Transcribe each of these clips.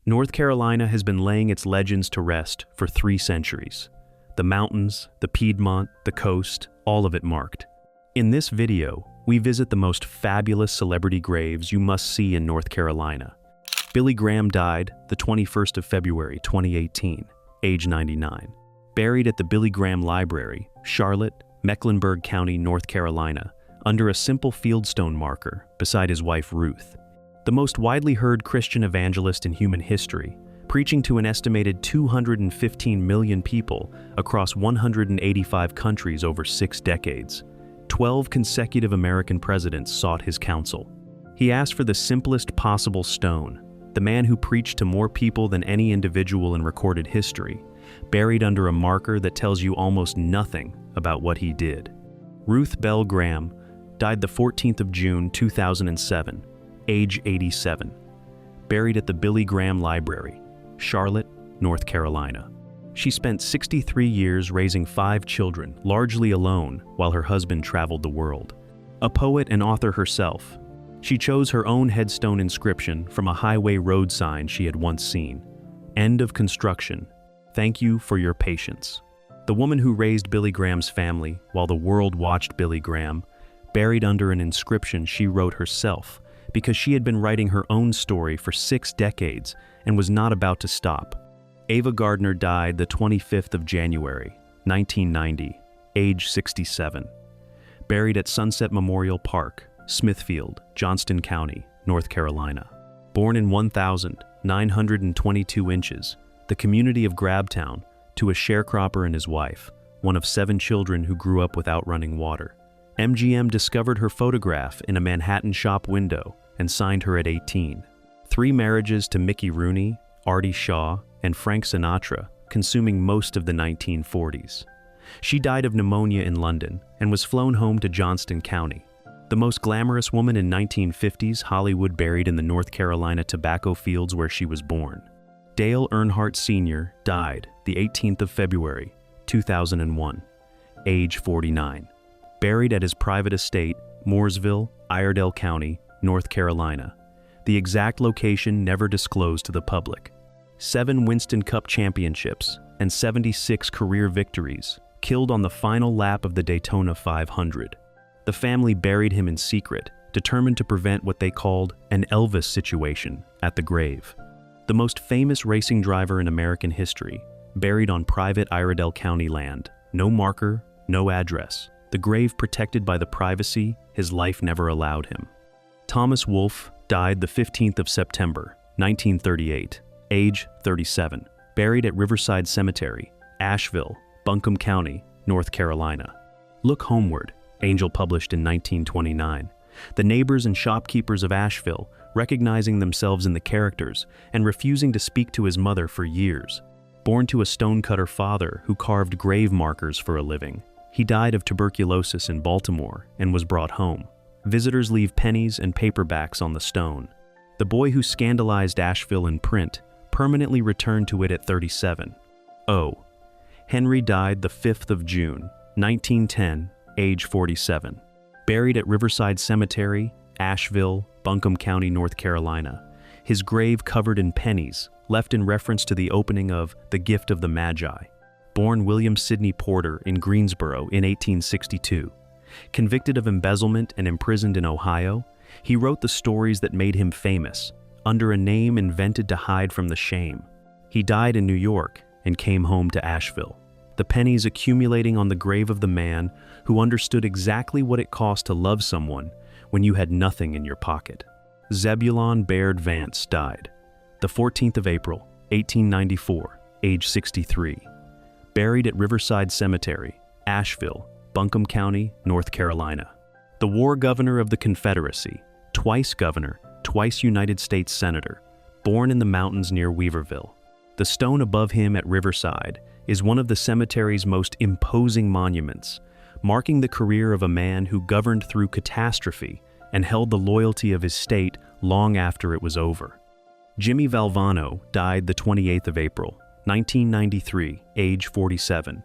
North Carolina has been laying its legends to rest for 3 centuries. The mountains, the Piedmont, the coast, all of it marked. In this video, we visit the most fabulous celebrity graves you must see in North Carolina. Billy Graham died the 21st of February 2018, age 99. Buried at the Billy Graham Library, Charlotte, Mecklenburg County, North Carolina, under a simple fieldstone marker beside his wife Ruth. The most widely heard Christian evangelist in human history, preaching to an estimated 215 million people across 185 countries over 6 decades. 12 consecutive American presidents sought his counsel. He asked for the simplest possible stone, the man who preached to more people than any individual in recorded history, buried under a marker that tells you almost nothing about what he did. Ruth Bell Graham died the 14th of June 2007, age 87, buried at the Billy Graham Library, Charlotte, North Carolina. She spent 63 years raising 5 children, largely alone, while her husband traveled the world. A poet and author herself, she chose her own headstone inscription from a highway road sign she had once seen. End of construction. Thank you for your patience. The woman who raised Billy Graham's family while the world watched Billy Graham, buried under an inscription she wrote herself because she had been writing her own story for 6 decades and was not about to stop. Ava Gardner died the 25th of January, 1990, age 67. Buried at Sunset Memorial Park, Smithfield, Johnston County, North Carolina. Born in 1,922 inches, the community of Grabtown, to a sharecropper and his wife, one of 7 children who grew up without running water. MGM discovered her photograph in a Manhattan shop window and signed her at 18. 3 marriages to Mickey Rooney, Artie Shaw, and Frank Sinatra, consuming most of the 1940s. She died of pneumonia in London and was flown home to Johnston County. The most glamorous woman in 1950s Hollywood, buried in the North Carolina tobacco fields where she was born. Dale Earnhardt Sr. died the 18th of February, 2001, age 49. Buried at his private estate, Mooresville, Iredell County, North Carolina. The exact location never disclosed to the public. 7 Winston Cup championships and 76 career victories, killed on the final lap of the Daytona 500. The family buried him in secret, determined to prevent what they called an Elvis situation at the grave. The most famous racing driver in American history, buried on private Iredell County land. No marker, no address. The grave protected by the privacy his life never allowed him. Thomas Wolfe died the 15th of September, 1938, age 37, buried at Riverside Cemetery, Asheville, Buncombe County, North Carolina. Look Homeward, Angel published in 1929. The neighbors and shopkeepers of Asheville, recognizing themselves in the characters and refusing to speak to his mother for years. Born to a stonecutter father who carved grave markers for a living, he died of tuberculosis in Baltimore and was brought home. Visitors leave pennies and paperbacks on the stone. The boy who scandalized Asheville in print permanently returned to it at 37. Henry died the 5th of June, 1910, age 47. Buried at Riverside Cemetery, Asheville, Buncombe County, North Carolina. His grave covered in pennies, left in reference to the opening of The Gift of the Magi. Born William Sidney Porter in Greensboro in 1862. Convicted of embezzlement and imprisoned in Ohio, he wrote the stories that made him famous, under a name invented to hide from the shame. He died in New York and came home to Asheville. The pennies accumulating on the grave of the man who understood exactly what it cost to love someone when you had nothing in your pocket. Zebulon Baird Vance died the 14th of April, 1894, age 63. Buried at Riverside Cemetery, Asheville, Buncombe County, North Carolina. The war governor of the Confederacy, twice governor, twice United States Senator, born in the mountains near Weaverville. The stone above him at Riverside is one of the cemetery's most imposing monuments, marking the career of a man who governed through catastrophe and held the loyalty of his state long after it was over. Jimmy Valvano died the 28th of April, 1993, age 47.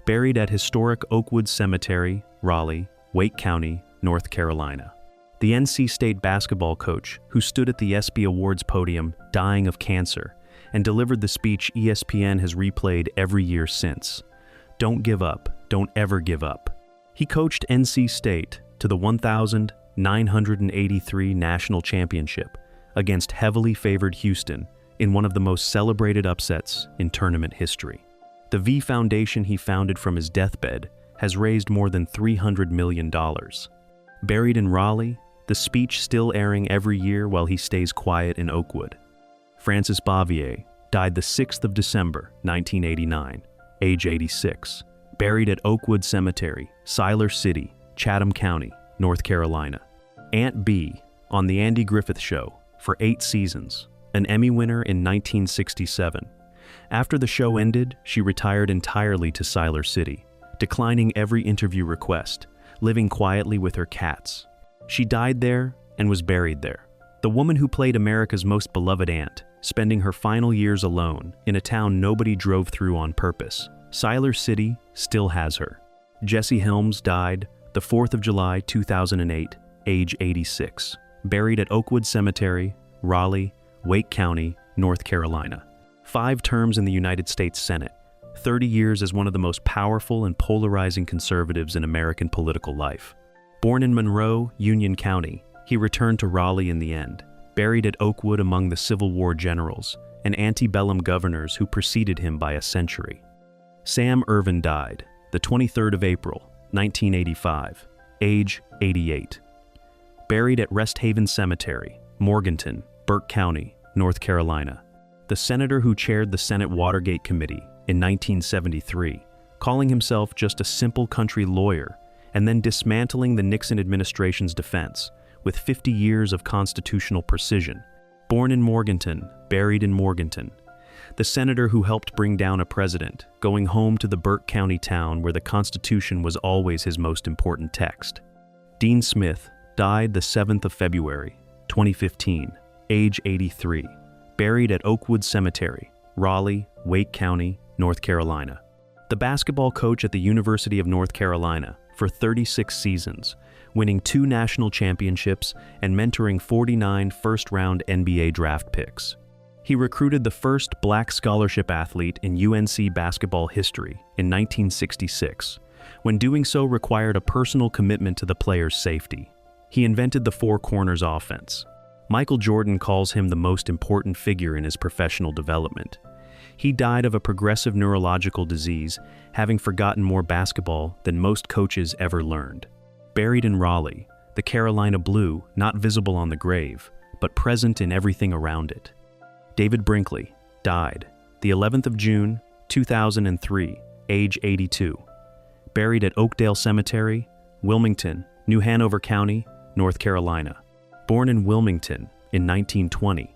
Buried at historic Oakwood Cemetery, Raleigh, Wake County, North Carolina. the NC State basketball coach who stood at the ESPY Awards podium dying of cancer and delivered the speech ESPN has replayed every year since. Don't give up, don't ever give up. He coached NC State to the 1,983 national championship against heavily favored Houston in one of the most celebrated upsets in tournament history. The V Foundation he founded from his deathbed has raised more than $300 million. Buried in Raleigh, the speech still airing every year while he stays quiet in Oakwood. Francis Bavier died the 6th of December, 1989, age 86, buried at Oakwood Cemetery, Siler City, Chatham County, North Carolina. Aunt B on The Andy Griffith Show for 8 seasons, an Emmy winner in 1967. After the show ended, she retired entirely to Siler City, declining every interview request, living quietly with her cats. She died there and was buried there. The woman who played America's most beloved aunt, spending her final years alone in a town nobody drove through on purpose. Siler City still has her. Jesse Helms died the 4th of July 2008, age 86, buried at Oakwood Cemetery, Raleigh, Wake County, North Carolina. 5 terms in the United States Senate, 30 years as one of the most powerful and polarizing conservatives in American political life. Born in Monroe, Union County, he returned to Raleigh in the end, buried at Oakwood among the Civil War generals and antebellum governors who preceded him by a century. Sam Ervin died the 23rd of April, 1985, age 88. Buried at Rest Haven Cemetery, Morganton, Burke County, North Carolina. The senator who chaired the Senate Watergate Committee in 1973, calling himself just a simple country lawyer and then dismantling the Nixon administration's defense with 50 years of constitutional precision. Born in Morganton, buried in Morganton. The senator who helped bring down a president, going home to the Burke County town where the Constitution was always his most important text. Dean Smith died the 7th of February, 2015, age 83, buried at Oakwood Cemetery, Raleigh, Wake County, North Carolina. The basketball coach at the University of North Carolina for 36 seasons, winning 2 national championships and mentoring 49 first-round NBA draft picks. He recruited the first black scholarship athlete in UNC basketball history in 1966, when doing so required a personal commitment to the player's safety. He invented the 4 corners offense. Michael Jordan calls him the most important figure in his professional development. He died of a progressive neurological disease, having forgotten more basketball than most coaches ever learned. Buried in Raleigh, the Carolina Blue, not visible on the grave, but present in everything around it. David Brinkley died the 11th of June, 2003, age 82. Buried at Oakdale Cemetery, Wilmington, New Hanover County, North Carolina. Born in Wilmington in 1920,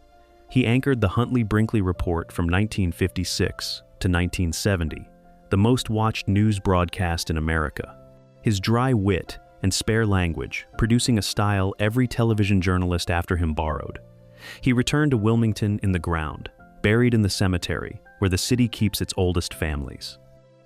he anchored the Huntley-Brinkley Report from 1956 to 1970, the most watched news broadcast in America. His dry wit and spare language producing a style every television journalist after him borrowed. He returned to Wilmington in the ground, buried in the cemetery where the city keeps its oldest families.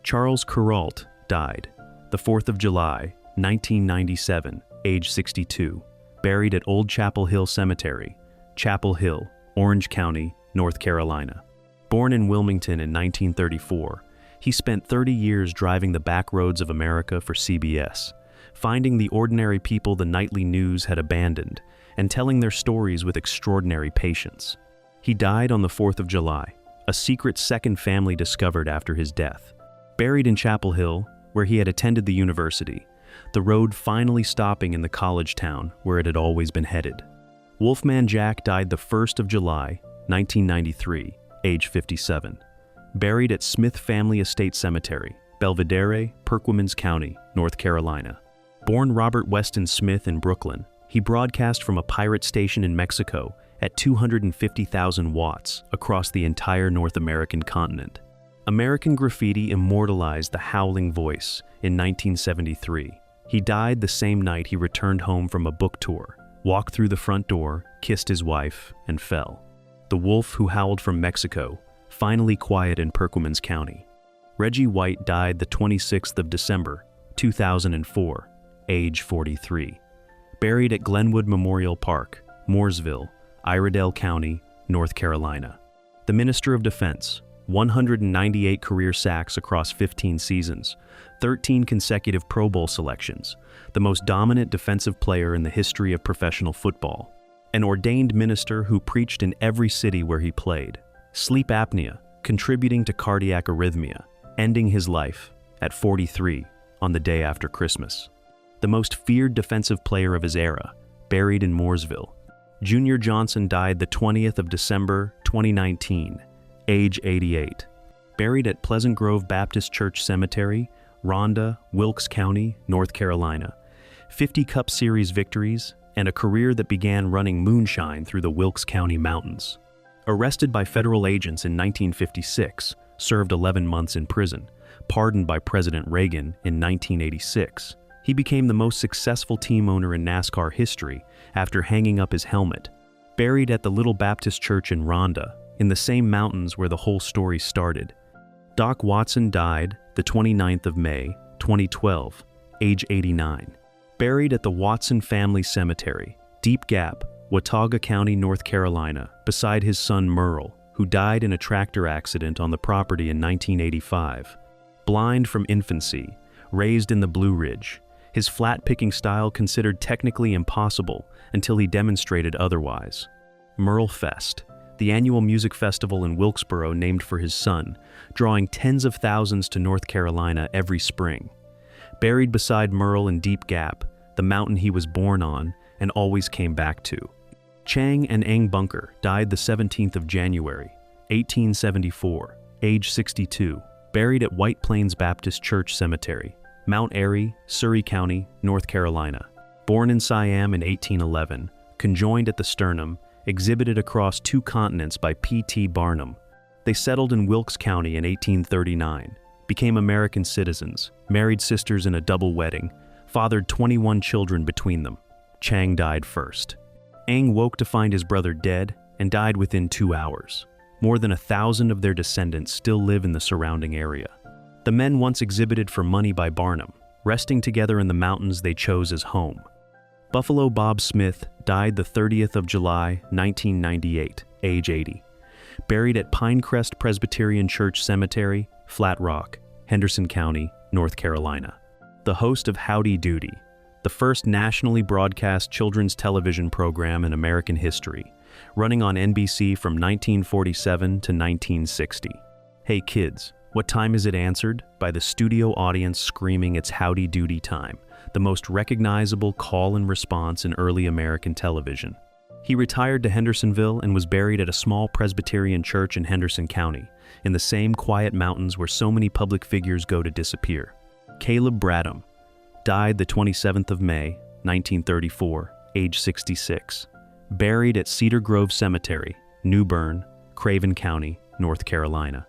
Charles Kuralt died the 4th of July, 1997, age 62, buried at Old Chapel Hill Cemetery, Chapel Hill, Orange County, North Carolina. Born in Wilmington in 1934, he spent 30 years driving the back roads of America for CBS, finding the ordinary people the nightly news had abandoned and telling their stories with extraordinary patience. He died on the 4th of July, a secret second family discovered after his death. Buried in Chapel Hill, where he had attended the university, the road finally stopping in the college town where it had always been headed. Wolfman Jack died the 1st of July, 1993, age 57. Buried at Smith Family Estate Cemetery, Belvedere, Perquimans County, North Carolina. Born Robert Weston Smith in Brooklyn, he broadcast from a pirate station in Mexico at 250,000 watts across the entire North American continent. American Graffiti immortalized the howling voice in 1973. He died the same night he returned home from a book tour, walked through the front door, kissed his wife, and fell. The wolf who howled from Mexico, finally quiet in Perquimans County. Reggie White died the 26th of December, 2004, age 43. buried at Glenwood Memorial Park, Mooresville, Iredell County, North Carolina. The Minister of Defense, 198 career sacks across 15 seasons, 13 consecutive Pro Bowl selections, the most dominant defensive player in the history of professional football. An ordained minister who preached in every city where he played. Sleep apnea, contributing to cardiac arrhythmia, ending his life at 43 on the day after Christmas. The most feared defensive player of his era, buried in Mooresville. Junior Johnson died the 20th of December, 2019, age 88. Buried at Pleasant Grove Baptist Church Cemetery, Rhonda, Wilkes County, North Carolina. 50 Cup Series victories, and a career that began running moonshine through the Wilkes County mountains. Arrested by federal agents in 1956, served 11 months in prison, pardoned by President Reagan in 1986. He became the most successful team owner in NASCAR history after hanging up his helmet. Buried at the Little Baptist Church in Rhonda, in the same mountains where the whole story started. Doc Watson died the 29th of May, 2012, age 89. Buried at the Watson Family Cemetery, Deep Gap, Watauga County, North Carolina, beside his son Merle, who died in a tractor accident on the property in 1985. Blind from infancy, raised in the Blue Ridge, his flat-picking style considered technically impossible until he demonstrated otherwise. Merle Fest, the annual music festival in Wilkesboro named for his son, drawing tens of thousands to North Carolina every spring. Buried beside Merle in Deep Gap, the mountain he was born on and always came back to. Chang and Eng Bunker died the 17th of January, 1874, age 62, buried at White Plains Baptist Church Cemetery, Mount Airy, Surry County, North Carolina. Born in Siam in 1811, conjoined at the sternum, exhibited across 2 continents by P.T. Barnum. They settled in Wilkes County in 1839, became American citizens, married sisters in a double wedding, fathered 21 children between them. Chang died first. Eng woke to find his brother dead and died within 2 hours. More than 1,000 of their descendants still live in the surrounding area. The men once exhibited for money by Barnum, resting together in the mountains they chose as home. Buffalo Bob Smith died the 30th of July, 1998, age 80. Buried at Pinecrest Presbyterian Church Cemetery, Flat Rock, Henderson County, North Carolina. The host of Howdy Doody, the first nationally broadcast children's television program in American history, running on NBC from 1947 to 1960. Hey kids, what time is it? Answered by the studio audience screaming it's Howdy Doody time, the most recognizable call and response in early American television. He retired to Hendersonville and was buried at a small Presbyterian church in Henderson County, in the same quiet mountains where so many public figures go to disappear. Caleb Bradham died the 27th of May, 1934, age 66. Buried at Cedar Grove Cemetery, New Bern, Craven County, North Carolina.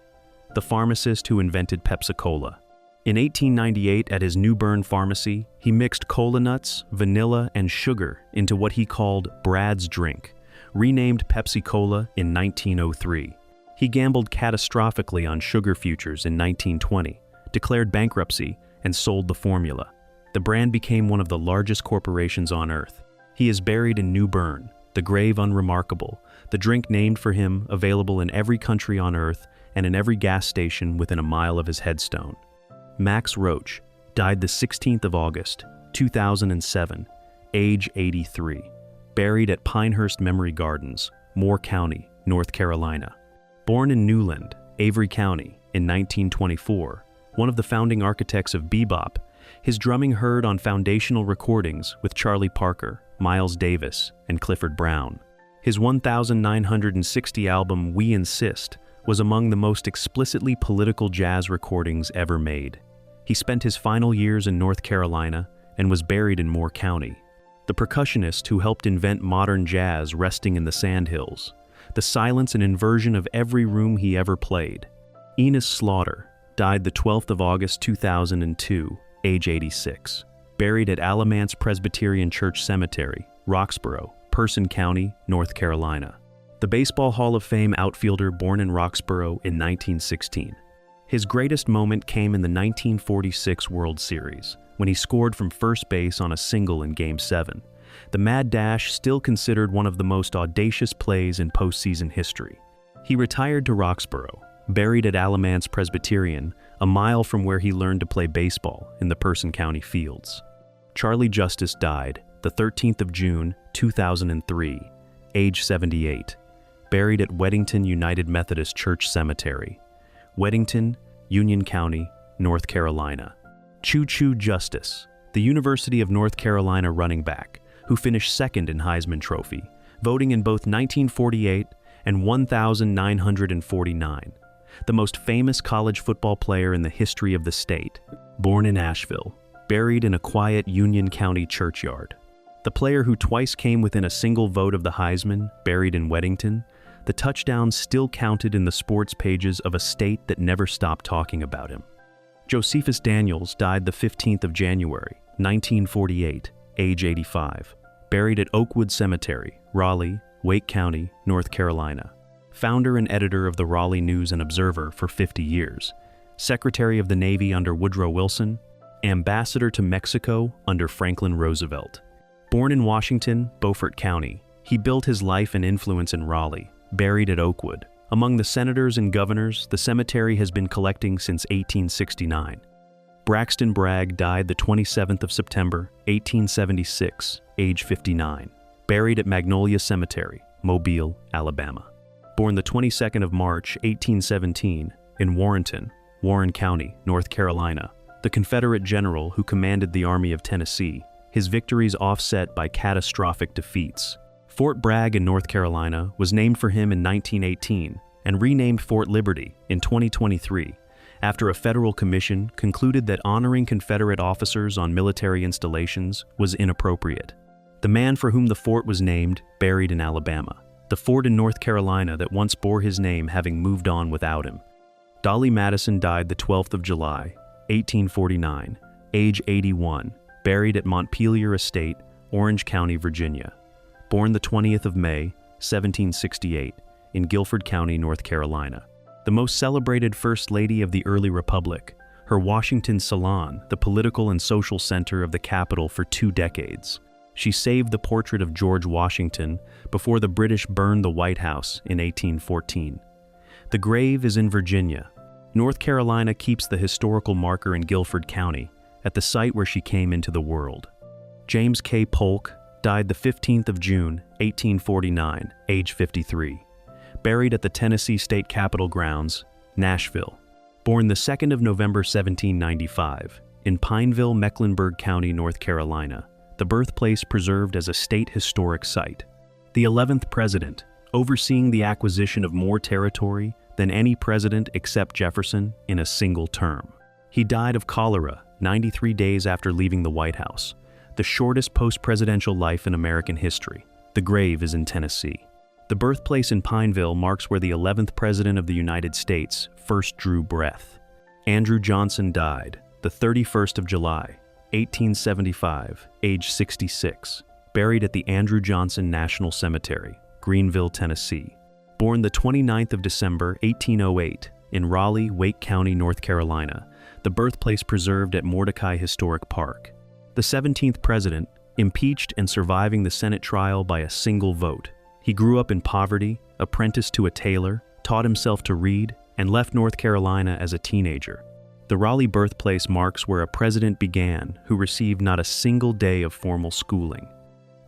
The pharmacist who invented Pepsi-Cola. In 1898, at his New Bern pharmacy, he mixed cola nuts, vanilla, and sugar into what he called Brad's Drink, renamed Pepsi-Cola in 1903. He gambled catastrophically on sugar futures in 1920, declared bankruptcy, and sold the formula. The brand became one of the largest corporations on earth. He is buried in New Bern, the grave unremarkable, the drink named for him available in every country on earth and in every gas station within a mile of his headstone. Max Roach died the 16th of August, 2007, age 83, buried at Pinehurst Memory Gardens, Moore County, North Carolina. Born in Newland, Avery County, in 1924, one of the founding architects of bebop, his drumming heard on foundational recordings with Charlie Parker, Miles Davis, and Clifford Brown. His 1960 album We Insist was among the most explicitly political jazz recordings ever made. He spent his final years in North Carolina and was buried in Moore County. The percussionist who helped invent modern jazz resting in the sandhills, the silence and inversion of every room he ever played. Enos Slaughter died the 12th of August 2002, age 86, buried at Alamance Presbyterian Church Cemetery, Roxborough, Person County, North Carolina. The Baseball Hall of Fame outfielder born in Roxborough in 1916. His greatest moment came in the 1946 World Series, when he scored from first base on a single in Game 7, The Mad Dash still considered one of the most audacious plays in postseason history. He retired to Roxborough, buried at Alamance Presbyterian, a mile from where he learned to play baseball in the Person County fields. Charlie Justice died the 13th of June, 2003, age 78, buried at Weddington United Methodist Church Cemetery, Weddington, Union County, North Carolina. Choo Choo Justice, the University of North Carolina running back, who finished second in Heisman Trophy, voting in both 1948 and 1949. The most famous college football player in the history of the state, born in Asheville, buried in a quiet Union County churchyard. The player who twice came within a single vote of the Heisman, buried in Weddington, the touchdowns still counted in the sports pages of a state that never stopped talking about him. Josephus Daniels died the 15th of January, 1948, age 85, buried at Oakwood Cemetery, Raleigh, Wake County, North Carolina. Founder and editor of the Raleigh News and Observer for 50 years, Secretary of the Navy under Woodrow Wilson, Ambassador to Mexico under Franklin Roosevelt. Born in Washington, Beaufort County, he built his life and influence in Raleigh, buried at Oakwood. Among the senators and governors, the cemetery has been collecting since 1869. Braxton Bragg died the 27th of September, 1876, age 59, buried at Magnolia Cemetery, Mobile, Alabama. Born the 22nd of March, 1817, in Warrenton, Warren County, North Carolina, the Confederate general who commanded the Army of Tennessee, his victories offset by catastrophic defeats. Fort Bragg in North Carolina was named for him in 1918 and renamed Fort Liberty in 2023 after a federal commission concluded that honoring Confederate officers on military installations was inappropriate. The man for whom the fort was named buried in Alabama, the fort in North Carolina that once bore his name having moved on without him. Dolly Madison died the 12th of July, 1849, age 81, buried at Montpelier Estate, Orange County, Virginia. Born the 20th of May, 1768, in Guilford County, North Carolina. The most celebrated First Lady of the early Republic, her Washington salon, the political and social center of the capital for 2 decades. She saved the portrait of George Washington before the British burned the White House in 1814. The grave is in Virginia. North Carolina keeps the historical marker in Guilford County, at the site where she came into the world. James K. Polk died the 15th of June, 1849, age 53, buried at the Tennessee State Capitol grounds, Nashville. Born the 2nd of November, 1795, in Pineville, Mecklenburg County, North Carolina, the birthplace preserved as a state historic site. The 11th president, overseeing the acquisition of more territory than any president except Jefferson in a single term. He died of cholera 93 days after leaving the White House, the shortest post-presidential life in American history. The grave is in Tennessee. The birthplace in Pineville marks where the 11th President of the United States first drew breath. Andrew Johnson died the 31st of July, 1875, age 66, buried at the Andrew Johnson National Cemetery, Greenville, Tennessee. Born the 29th of December, 1808, in Raleigh, Wake County, North Carolina, the birthplace preserved at Mordecai Historic Park. The 17th president, impeached and surviving the Senate trial by a single vote. He grew up in poverty, apprenticed to a tailor, taught himself to read, and left North Carolina as a teenager. The Raleigh birthplace marks where a president began who received not a single day of formal schooling.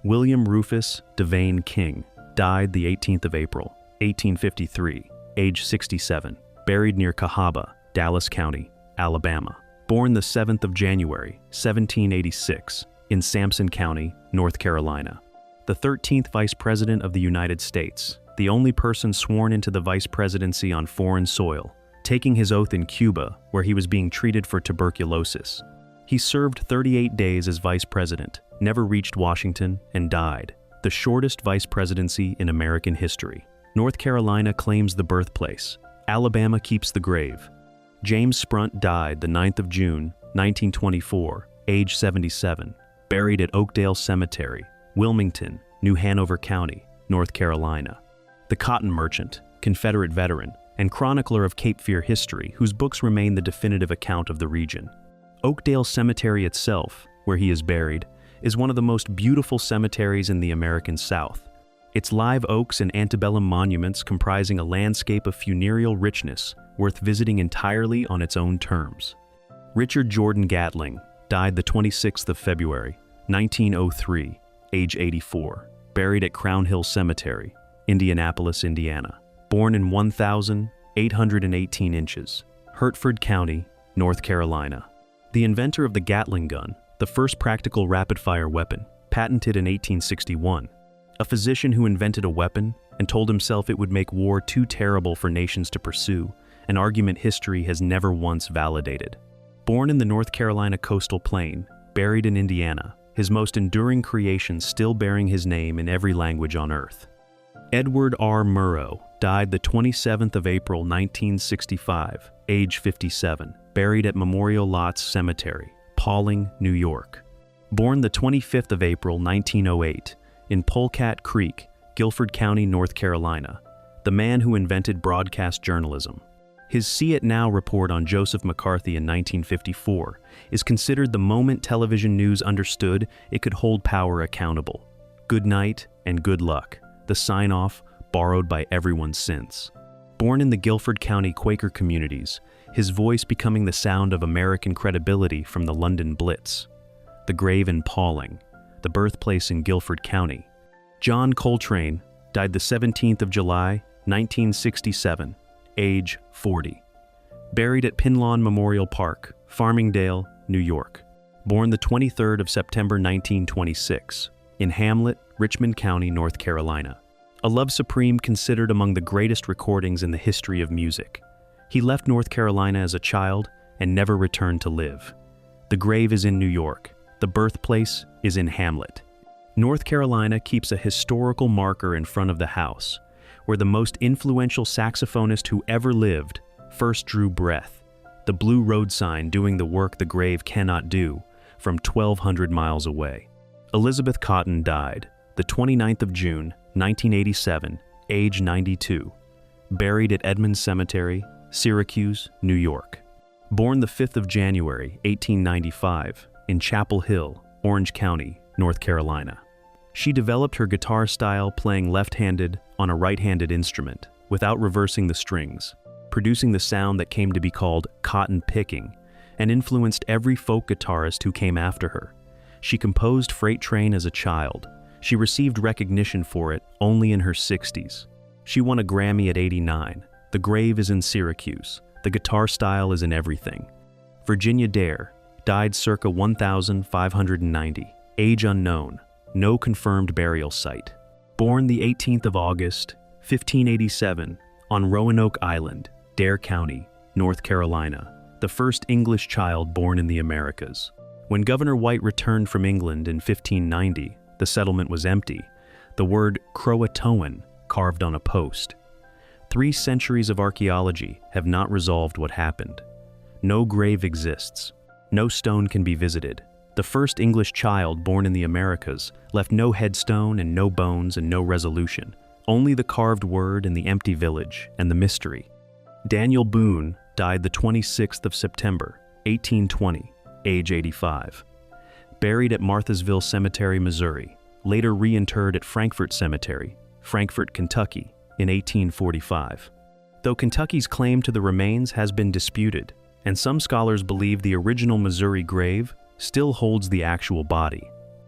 William Rufus Devane King died the 18th of April, 1853, age 67, buried near Cahaba, Dallas County, Alabama. Born the 7th of January, 1786, in Sampson County, North Carolina. The 13th Vice President of the United States, the only person sworn into the vice presidency on foreign soil, taking his oath in Cuba, where he was being treated for tuberculosis. He served 38 days as vice president, never reached Washington, and died, the shortest vice presidency in American history. North Carolina claims the birthplace. Alabama keeps the grave. James Sprunt died the 9th of June, 1924, age 77, buried at Oakdale Cemetery, Wilmington, New Hanover County, North Carolina. The cotton merchant, Confederate veteran, and chronicler of Cape Fear history, whose books remain the definitive account of the region. Oakdale Cemetery itself, where he is buried, is one of the most beautiful cemeteries in the American South. Its live oaks and antebellum monuments comprising a landscape of funereal richness worth visiting entirely on its own terms. Richard Jordan Gatling died the 26th of February, 1903, age 84, buried at Crown Hill Cemetery, Indianapolis, Indiana. Born in 1,818 inches, Hertford County, North Carolina. The inventor of the Gatling gun, the first practical rapid-fire weapon, patented in 1861. A physician who invented a weapon and told himself it would make war too terrible for nations to pursue, an argument history has never once validated. Born in the North Carolina coastal plain, buried in Indiana, his most enduring creation still bearing his name in every language on earth. Edward R. Murrow died the 27th of April, 1965, age 57, buried at Memorial Lots Cemetery, Pawling, New York. Born the 25th of April, 1908, in Polecat Creek, Guilford County, North Carolina, the man who invented broadcast journalism. His See It Now report on Joseph McCarthy in 1954 is considered the moment television news understood it could hold power accountable. Good night and good luck, the sign-off borrowed by everyone since. Born in the Guilford County Quaker communities, his voice becoming the sound of American credibility from the London Blitz. The grave in Pawling, the birthplace in Guilford County. John Coltrane died the 17th of July, 1967, age 40. Buried at Pinlawn Memorial Park, Farmingdale, New York. Born the 23rd of September, 1926, in Hamlet, Richmond County, North Carolina. A love supreme considered among the greatest recordings in the history of music. He left North Carolina as a child and never returned to live. The grave is in New York. The birthplace is in Hamlet. North Carolina keeps a historical marker in front of the house, where the most influential saxophonist who ever lived first drew breath, the blue road sign doing the work the grave cannot do, from 1,200 miles away. Elizabeth Cotton died the 29th of June, 1987, age 92, buried at Edmonds Cemetery, Syracuse, New York. Born the 5th of January, 1895, in Chapel Hill, Orange County, North Carolina. She developed her guitar style playing left-handed on a right-handed instrument without reversing the strings, producing the sound that came to be called cotton picking and influenced every folk guitarist who came after her. She composed Freight Train as a child. She received recognition for it only in her 60s. She won a Grammy at 89. The grave is in Syracuse. The guitar style is in everything. Virginia Dare died circa 1590, age unknown, no confirmed burial site. Born the 18th of August, 1587, on Roanoke Island, Dare County, North Carolina, the first English child born in the Americas. When Governor White returned from England in 1590, the settlement was empty, the word Croatoan carved on a post. 3 centuries of archaeology have not resolved what happened. No grave exists. No stone can be visited. The first English child born in the Americas left no headstone and no bones and no resolution, only the carved word and the empty village and the mystery. Daniel Boone died the 26th of September, 1820, age 85. Buried at Marthasville Cemetery, Missouri, later reinterred at Frankfort Cemetery, Frankfort, Kentucky, in 1845. Though Kentucky's claim to the remains has been disputed, and some scholars believe the original Missouri grave still holds the actual body.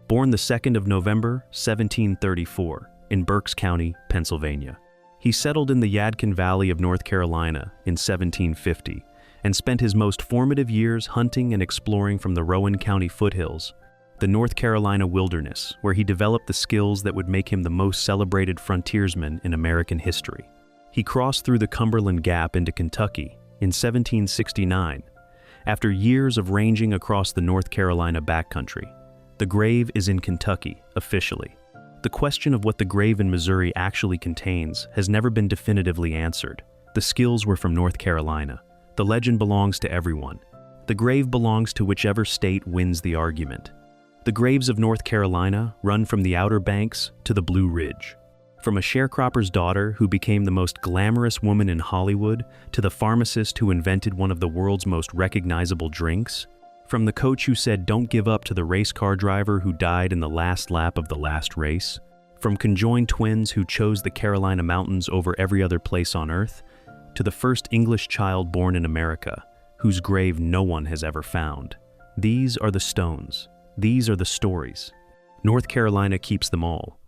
Born the 2nd of November, 1734, in Berks County, Pennsylvania. He settled in the Yadkin Valley of North Carolina in 1750 and spent his most formative years hunting and exploring from the Rowan County foothills, the North Carolina wilderness, where he developed the skills that would make him the most celebrated frontiersman in American history. He crossed through the Cumberland Gap into Kentucky in 1769, after years of ranging across the North Carolina backcountry. The grave is in Kentucky, officially. The question of what the grave in Missouri actually contains has never been definitively answered. The skills were from North Carolina. The legend belongs to everyone. The grave belongs to whichever state wins the argument. The graves of North Carolina run from the Outer Banks to the Blue Ridge. From a sharecropper's daughter who became the most glamorous woman in Hollywood to the pharmacist who invented one of the world's most recognizable drinks, From the coach who said don't give up to the race car driver who died in the last lap of the last race, from conjoined twins who chose the Carolina Mountains over every other place on Earth, to the first English child born in America, whose grave no one has ever found. These are the stones. These are the stories. North Carolina keeps them all.